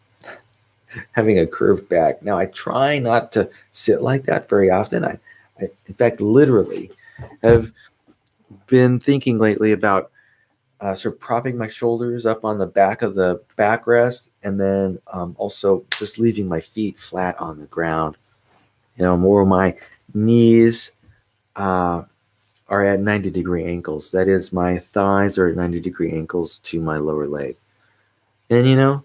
having a curved back. Now, I try not to sit like that very often. I in fact, literally have been thinking lately about sort of propping my shoulders up on the back of the backrest, and then also just leaving my feet flat on the ground. More of my knees are at 90-degree angles. That is, my thighs are at 90-degree angles to my lower leg. And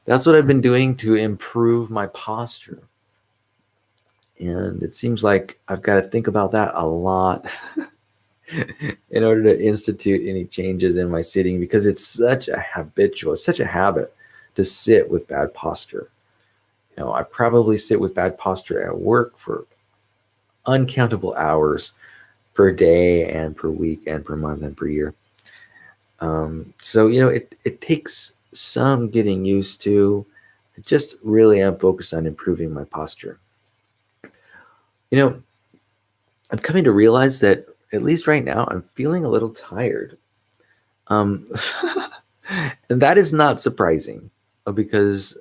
that's what I've been doing to improve my posture. And it seems like I've got to think about that a lot in order to institute any changes in my sitting, because it's such a habit to sit with bad posture. I probably sit with bad posture at work for uncountable hours per day and per week and per month and per year. So it takes some getting used to. I just really am focused on improving my posture. I'm coming to realize that, at least right now, I'm feeling a little tired. And that is not surprising, because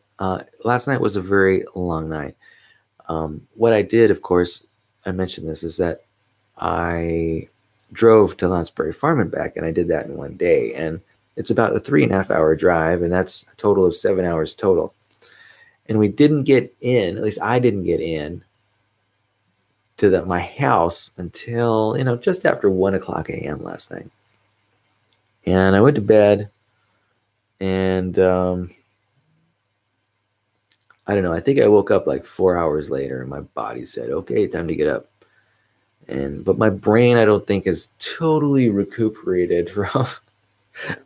last night was a very long night. What I did, of course, I mentioned this, is that I drove to Knott's Berry Farm and back, and I did that in one day. And it's about a 3.5-hour drive, and that's a total of 7 hours total. And we didn't get in, at least I didn't get in to my house until just after 1:00 a.m. last night. And I went to bed, and I don't know, I think I woke up like 4 hours later, and my body said, okay, time to get up. But my brain, I don't think, is totally recuperated from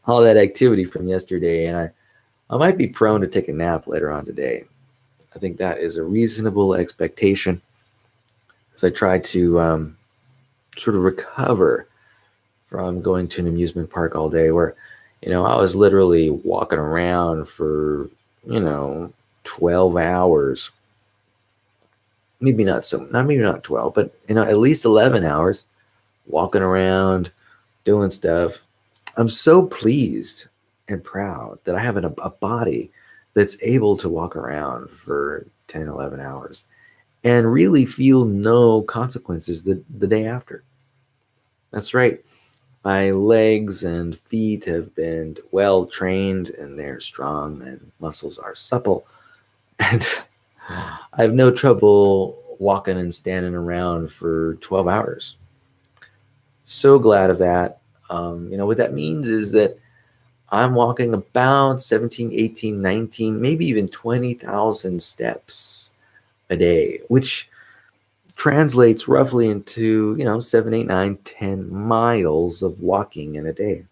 all that activity from yesterday, and I might be prone to take a nap later on today. I think that is a reasonable expectation as I try to sort of recover from going to an amusement park all day where, I was literally walking around for, 12 hours. Maybe not so, not maybe not 12, but, at least 11 hours walking around, doing stuff. I'm so pleased and proud that I have a body that's able to walk around for 10, 11 hours and really feel no consequences the day after. That's right. My legs and feet have been well trained and they're strong and muscles are supple. And I have no trouble walking and standing around for 12 hours. So glad of that. What that means is that I'm walking about 17, 18, 19, maybe even 20,000 steps a day, which translates roughly into, 7, 8, 9, 10 miles of walking in a day.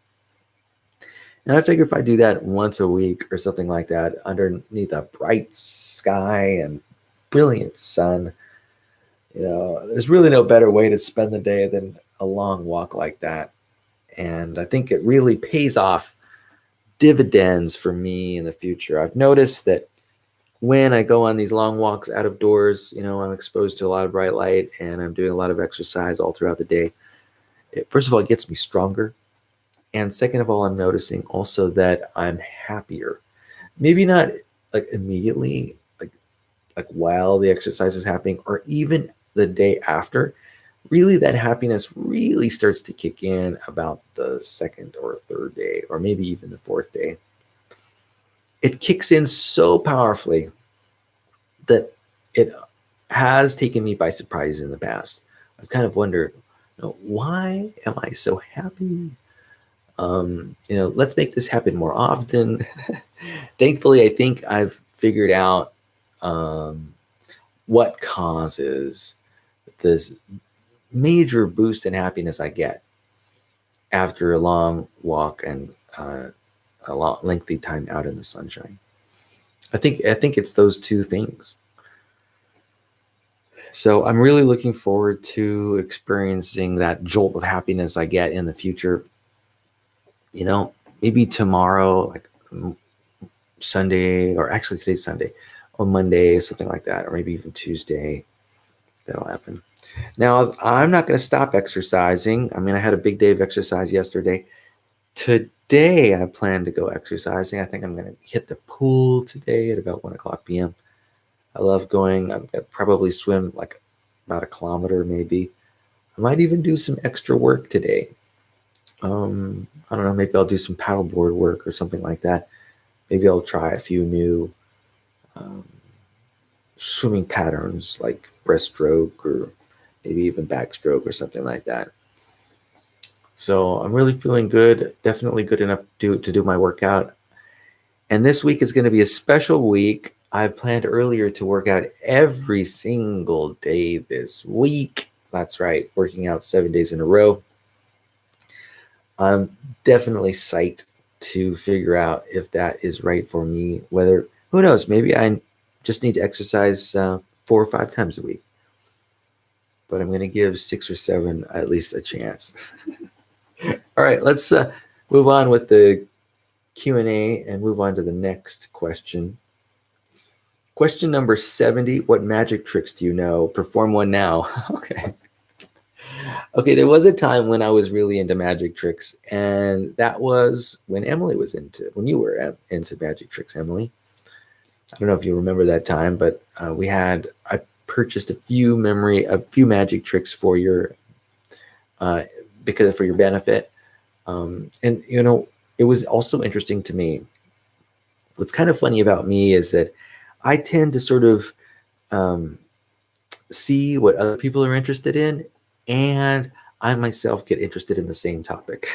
And I figure if I do that once a week or something like that, underneath a bright sky and brilliant sun, there's really no better way to spend the day than a long walk like that. And I think it really pays off dividends for me in the future. I've noticed that when I go on these long walks out of doors, I'm exposed to a lot of bright light and I'm doing a lot of exercise all throughout the day. First of all, it gets me stronger. And second of all, I'm noticing also that I'm happier. Maybe not like immediately, like while the exercise is happening, or even the day after. Really, that happiness really starts to kick in about the second or third day, or maybe even the fourth day. It kicks in so powerfully that it has taken me by surprise in the past. I've kind of wondered, why am I so happy? Let's make this happen more often. Thankfully, I think I've figured out what causes this major boost in happiness I get after a long walk and a long, lengthy time out in the sunshine. I think it's those two things. So I'm really looking forward to experiencing that jolt of happiness I get in the future. Maybe tomorrow, like Sunday, or actually today's Sunday, or Monday, something like that, or maybe even Tuesday, that'll happen. Now, I'm not going to stop exercising. I mean, I had a big day of exercise yesterday. Today, I plan to go exercising. I think I'm going to hit the pool today at about 1 o'clock p.m. I love going. I'm going to probably swim like about 1 kilometer, maybe. I might even do some extra work today. I don't know, maybe I'll do some paddleboard work or something like that. Maybe I'll try a few new swimming patterns like breaststroke or maybe even backstroke or something like that. So I'm really feeling good, definitely good enough to do my workout. And this week is going to be a special week. I planned earlier to work out every single day this week. That's right, working out 7 days in a row. I'm definitely psyched to figure out if that is right for me. Who knows, maybe I just need to exercise 4 or 5 times a week. But I'm going to give 6 or 7 at least a chance. All right, let's move on with the Q&A and move on to the next question. Question number 70, what magic tricks do you know? Perform one now. Okay, there was a time when I was really into magic tricks, and that was when you were into magic tricks, Emily. I don't know if you remember that time, but I purchased a few magic tricks for your benefit. And it was also interesting to me. What's kind of funny about me is that I tend to sort of see what other people are interested in, and I myself get interested in the same topic.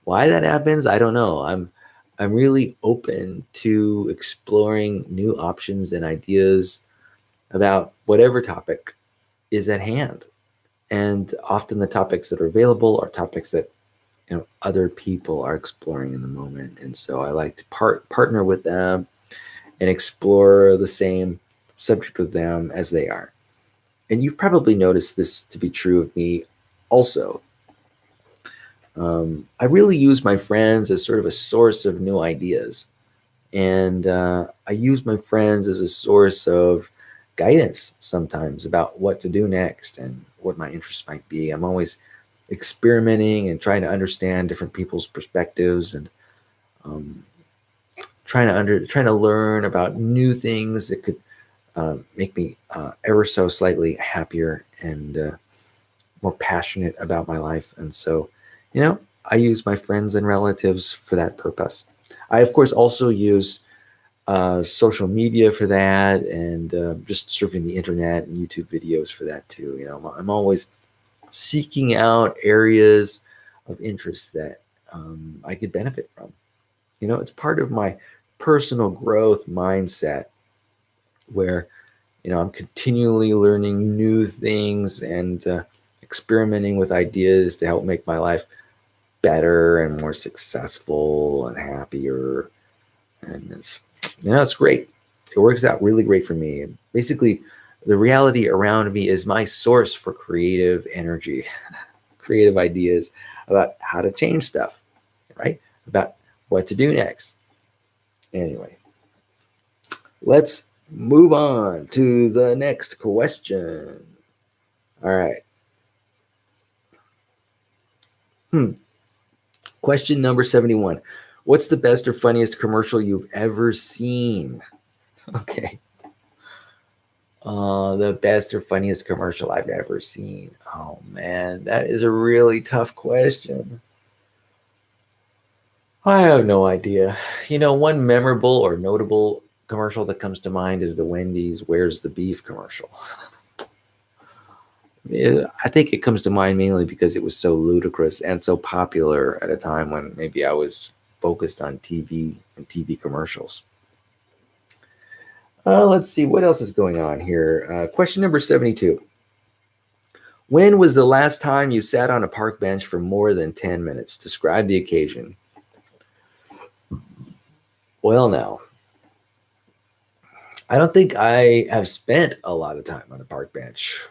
Why that happens, I don't know. I'm really open to exploring new options and ideas about whatever topic is at hand. And often the topics that are available are topics that other people are exploring in the moment. And so I like to partner with them and explore the same subject with them as they are. And you've probably noticed this to be true of me also. I really use my friends as sort of a source of new ideas. And I use my friends as a source of guidance sometimes about what to do next and what my interests might be. I'm always experimenting and trying to understand different people's perspectives, and um, trying to learn about new things that could make me ever so slightly happier and more passionate about my life. And so, I use my friends and relatives for that purpose. I, of course, also use social media for that, and just surfing the internet and YouTube videos for that too. I'm always seeking out areas of interest that I could benefit from. It's part of my personal growth mindset where I'm continually learning new things and experimenting with ideas to help make my life better and more successful and happier. And it's great. It works out really great for me. And basically, the reality around me is my source for creative energy, creative ideas about how to change stuff, right? About what to do next. Anyway, let's move on to the next question. All right. Question number 71. What's the best or funniest commercial you've ever seen? Okay. The best or funniest commercial I've ever seen. Oh man, that is a really tough question. I have no idea. One memorable or notable commercial that comes to mind is the Wendy's Where's the Beef commercial. I think it comes to mind mainly because it was so ludicrous and so popular at a time when maybe I was focused on TV and TV commercials. Let's see, what else is going on here? Question number 72. When was the last time you sat on a park bench for more than 10 minutes? Describe the occasion. Well, now, I don't think I have spent a lot of time on a park bench.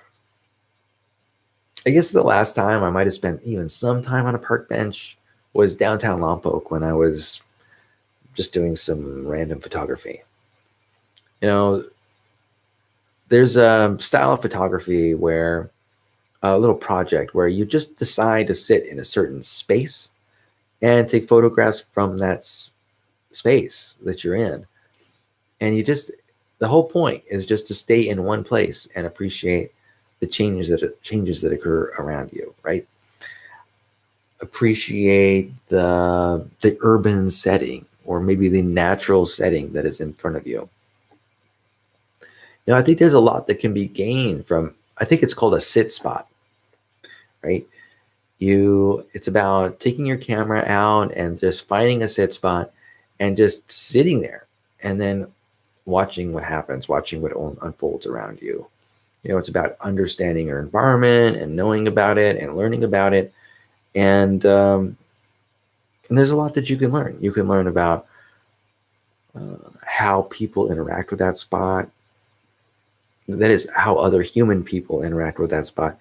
I guess the last time I might have spent even some time on a park bench was downtown Lompoc when I was just doing some random photography. There's a style of photography where a little project where you just decide to sit in a certain space and take photographs from that space that you're in. And the whole point is just to stay in one place and appreciate the changes that occur around you, right? Appreciate the urban setting or maybe the natural setting that is in front of you. I think there's a lot that can be gained from, I think it's called a sit spot, right? It's about taking your camera out and just finding a sit spot and just sitting there and then watching what happens, watching what unfolds around you. It's about understanding your environment and knowing about it and learning about it. And there's a lot that you can learn. You can learn about how people interact with that spot. That is how other human people interact with that spot.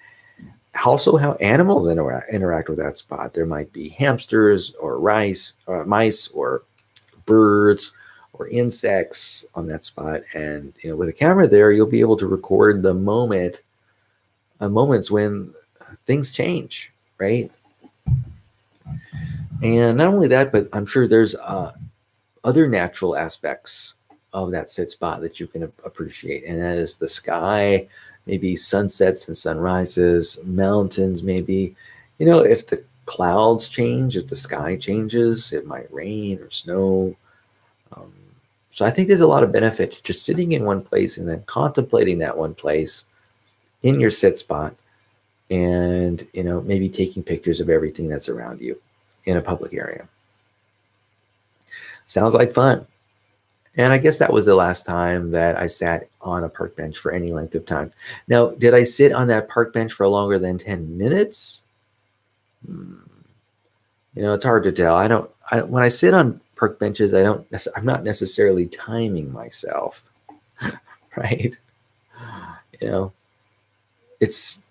Also, how animals interact with that spot. There might be hamsters or mice or birds or insects on that spot. And with a camera there, you'll be able to record the moments when things change, right? And not only that, but I'm sure there's other natural aspects of that sit spot that you can appreciate, and that is the sky, maybe sunsets and sunrises, mountains, maybe. If the clouds change, if the sky changes, it might rain or snow. So I think there's a lot of benefit to just sitting in one place and then contemplating that one place in your sit spot, and maybe taking pictures of everything that's around you in a public area. Sounds like fun. And I guess that was the last time that I sat on a park bench for any length of time. Now, did I sit on that park bench for longer than 10 minutes? It's hard to tell. When I sit on park benches, I'm not necessarily timing myself, right? You know, it's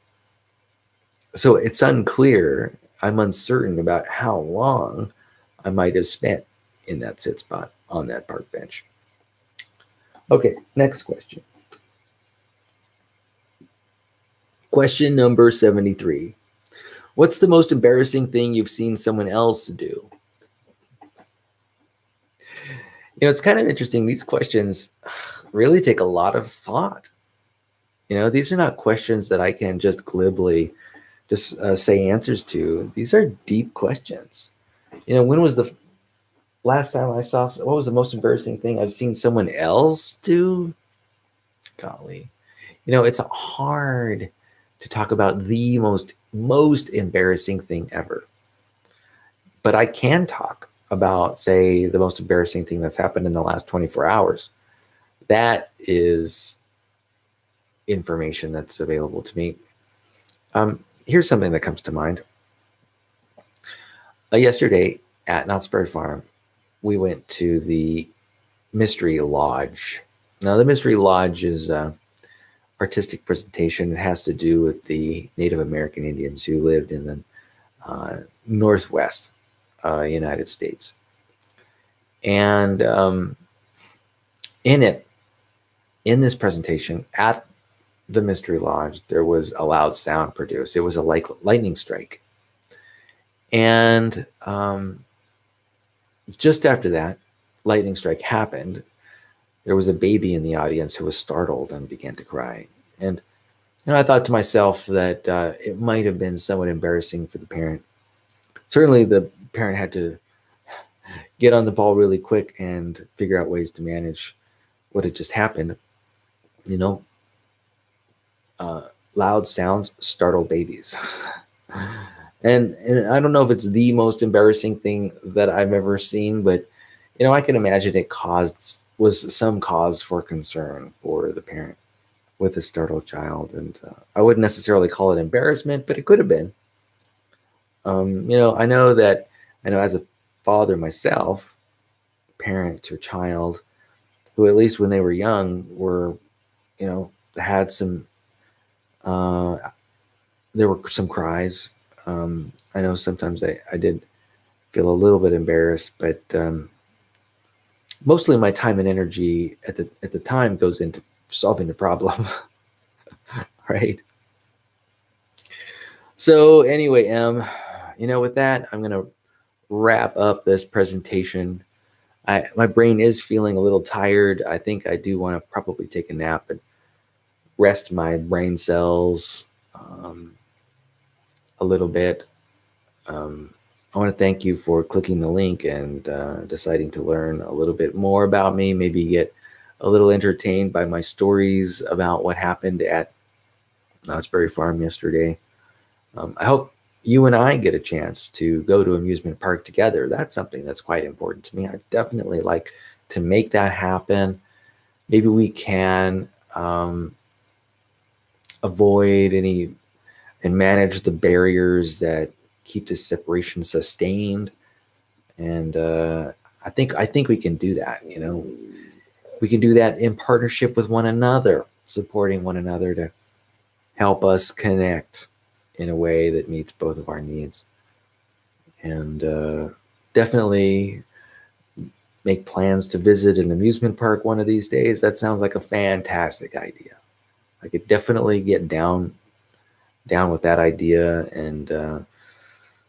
it's unclear. I'm uncertain about how long I might have spent in that sit spot on that park bench. Okay, next question. Question number 73. What's the most embarrassing thing you've seen someone else do? It's kind of interesting. These questions really take a lot of thought. These are not questions that I can just glibly just say answers to. These are deep questions. When was the last time I saw, what was the most embarrassing thing I've seen someone else do? Golly. It's hard to talk about the most embarrassing thing ever. But I can talk about, say, the most embarrassing thing that's happened in the last 24 hours. That is information that's available to me. Here's something that comes to mind. Yesterday at Knott's Farm, we went to the Mystery Lodge. Now, the Mystery Lodge is an artistic presentation. It has to do with the Native American Indians who lived in the Northwest United States. And in this presentation at the Mystery Lodge, there was a loud sound produced. It was a lightning strike. And just after that lightning strike happened, there was a baby in the audience who was startled and began to cry. And I thought to myself that it might have been somewhat embarrassing for the parent. Certainly the parent had to get on the ball really quick and figure out ways to manage what had just happened. Loud sounds startle babies. And I don't know if it's the most embarrassing thing that I've ever seen, but I can imagine it was some cause for concern for the parent with a startled child. And I wouldn't necessarily call it embarrassment, but it could have been. I know as a father myself, parent to a child who, at least when they were young, were, had some, there were some cries. I know sometimes I did feel a little bit embarrassed, but mostly my time and energy at the time goes into solving the problem, right? So anyway, with that, I'm gonna wrap up this presentation. My brain is feeling a little tired. I think I do want to probably take a nap and rest my brain cells a little bit. I want to thank you for clicking the link and deciding to learn a little bit more about me, maybe get a little entertained by my stories about what happened at Knott's Farm yesterday. I hope you and I get a chance to go to amusement park together. That's something that's quite important to me. I'd definitely like to make that happen. Maybe we can avoid any and manage the barriers that keep this separation sustained. And I think we can do that. We can do that in partnership with one another, supporting one another to help us connect in a way that meets both of our needs. And definitely make plans to visit an amusement park one of these days. That sounds like a fantastic idea. I could definitely get down with that idea and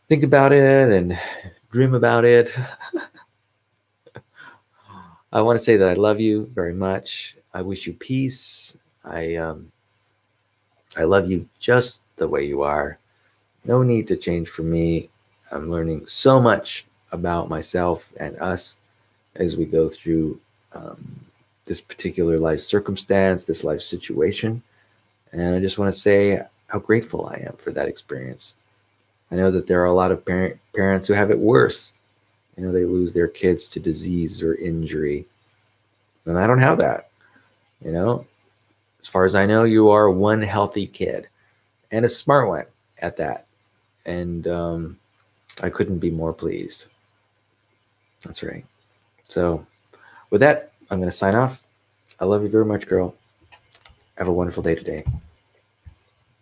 think about it and dream about it. I want to say that I love you very much. I wish you peace. I love you just the way you are. No need to change for me. I'm learning so much about myself and us as we go through this particular life circumstance, this life situation. And I just want to say how grateful I am for that experience. I know that there are a lot of parents who have it worse. They lose their kids to disease or injury. And I don't have that. As far as I know, you are one healthy kid and a smart one at that. And I couldn't be more pleased. That's right. So with that, I'm going to sign off. I love you very much, girl. Have a wonderful day today.